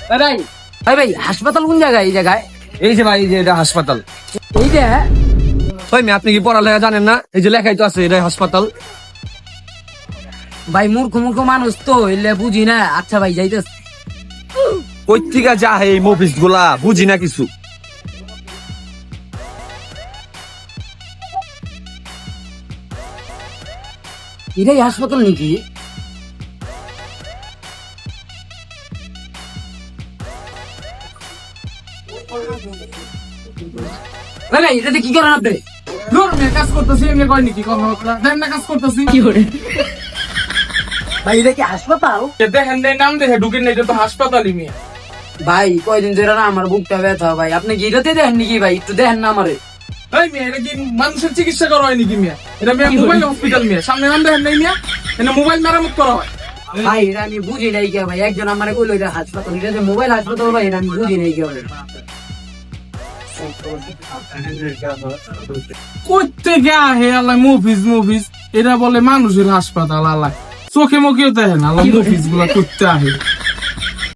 ভাই ভাই ভাই হাসপাতাল কোন জায়গায়? এই জায়গায় এই যে ভাই, এই যে এটা হাসপাতাল। এই যে ভাই আপনি কি পড়ালেখা জানেন না? এই যে লেখাই তো আছে, এটা হাসপাতাল। ভাই মূর্খ মূর্খ মানুষ তো এলে বুঝি না। আচ্ছা ভাই যাইতেছ। কই থেকে যা এই মফিস গুলা বুঝি না কিছু। এটাই হাসপাতাল নাকি? ভাই ভাই এটাতে কি করেন আপনি? কাজ করতেছি এমনি কয় নাকি কথা দেন না কাজ করতেছি কি করে ভাই এটা কি হাসপাতাল? দেখেন দেয় নাম দেখে ঢুকেন না, এটা তো হাসপাতালই মেয়ে। ভাই কয়দিন ধরে না আমার বুকটা ব্যথা ভাই। আপনি কি এটাতে দেখেন নাকি ভাই? একটু দেখেন না আমারে। এই মেয়ে এটা কি মানুষের চিকিৎসা করা হয় নাকি মেয়ে? এটা মেয়ে মোবাইল হসপিটাল মেয়ে, সামনে নাম দেখেন নাই মেয়ে, এটা মোবাইল মেরামত করা হয়। ভাই এটা আমি বুঝি নাই কে ভাই। একজন আমারে কইলো এটা হাসপাতাল, এটা যে মোবাইল হাসপাতাল ভাই এটা আমি বুঝি নাই কে ভাই। কোথেকে আহে আল্লাহ মুভিস মুভিস, এরা বলে মানুষের হাসপাতাল। আল্লাহ চোখে মুখেও দেখেন আল্লাহ মুভিস গুলা করতে আহে।